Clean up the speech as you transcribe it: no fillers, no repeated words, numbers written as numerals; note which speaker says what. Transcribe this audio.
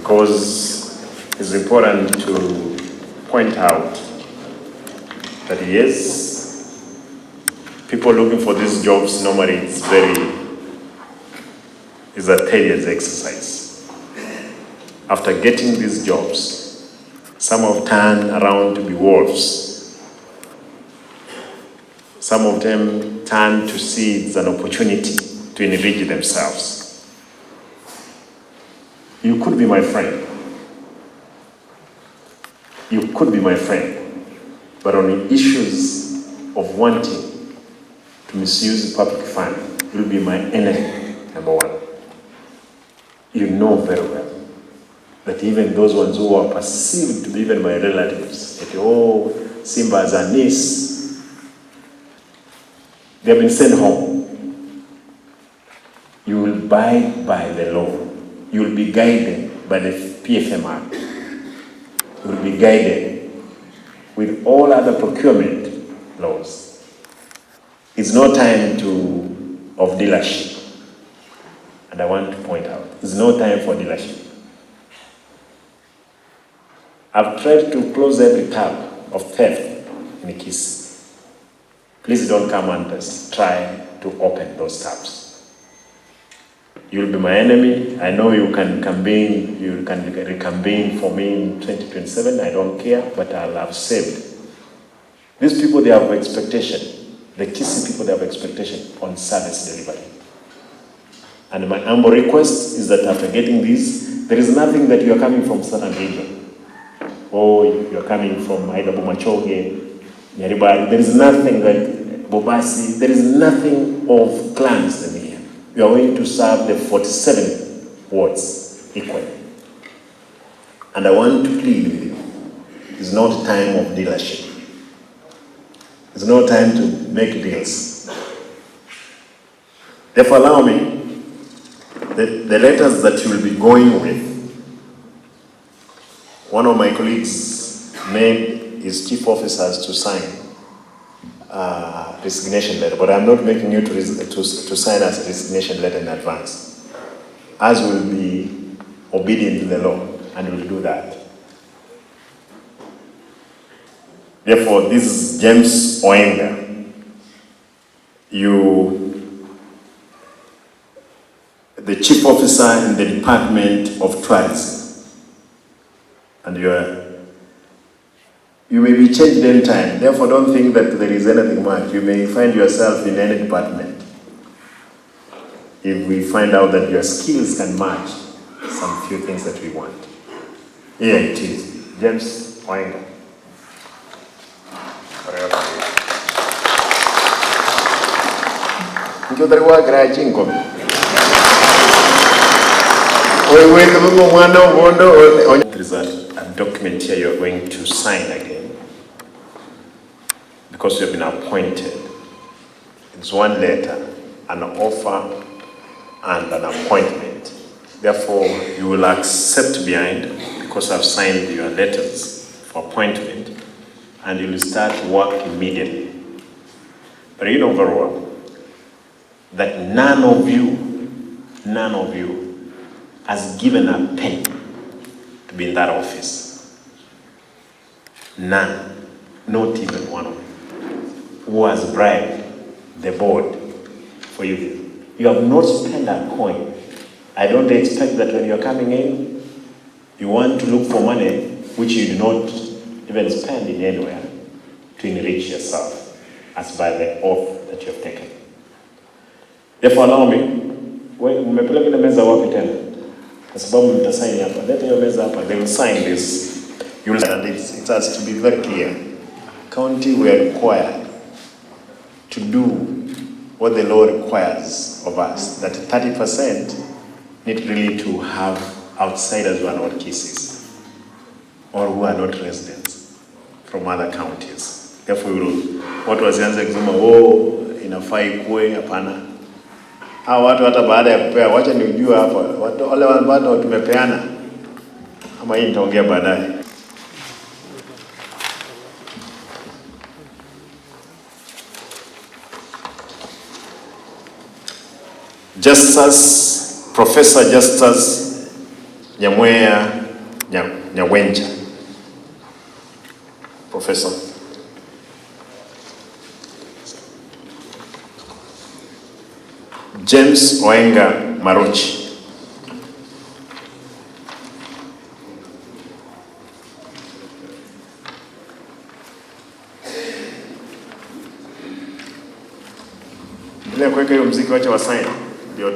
Speaker 1: because it's important to point out that yes, people looking for these jobs normally it's a tedious exercise. After getting these jobs, some have turned around to be wolves. Some of them turn to see it's an opportunity to enrich themselves. You could be my friend. You could be my friend. But on the issues of wanting to misuse public fund, you'll be my enemy, number one. You know very well that even those ones who are perceived to be even my relatives, that Simba as a niece, they have been sent home. You will abide by the law. You will be guided by the PFM Act. You will be guided with all other procurement laws. It's no time of dealership. And I want to point out, it's no time for dealership. I've tried to close every tab of theft in the case. Please don't come and try to open those tabs. You'll be my enemy. I know you can reconvene for me in 2027. I don't care, but I'll have saved. These people, they have expectation. The Kisi people, they have expectation on service delivery. And my humble request is that after getting this, there is nothing that you are coming from southern region. Or you are coming from either Bomachoge, Nyaribari. There is nothing that Bobasi, there is nothing of clans in here. You are going to serve the 47 wards equally. And I want to plead with you. It's not time of dealership. It's no time to make deals. Therefore, allow me, the letters that you will be going with, one of my colleagues made his chief officers to sign resignation letter, but I'm not making you to sign as a resignation letter in advance. As will be obedient to the law, and will do that. Therefore, this is James Oenga. The chief officer in the Department of Tourism, and you may be changed any time. Therefore, don't think that there is anything much. You may find yourself in any department. If we find out that your skills can match some few things that we want. Here it is, James Oenga. There is a document here you're going to sign again because you have been appointed. It's one letter, an offer, and an appointment. Therefore, you will accept behind because I've signed your letters for appointment, and you will start work immediately. But you know very well that none of you has given a penny to be in that office. None, not even one of you, who has bribed the board for you. You have not spent a coin. I don't expect that when you're coming in, you want to look for money which you do not even spend in anywhere to enrich yourself, as by the oath that you have taken. Therefore, allow me, mmepeleka ile meza wapi tena? Kwa sababu mtasign hapa. Leta hiyo meza hapa, they will sign this. You will, and it has to be very clear. County, we are required to do what the law requires of us, that 30% need really to have outsiders who are not cases or who are not residents from other counties. Therefore, watu wasianze kusema inafaa ikuwe, hapana. Hao watu hata baada ya kupea, wacha nijue hapa, wale ambao tumepeana, ama hii nitaongea baadaye. Professor Justus Nyamweya Nyawenja. Professor. James Oenga Maruchi. Bila kuweka hiyo muziki wacha wasaini.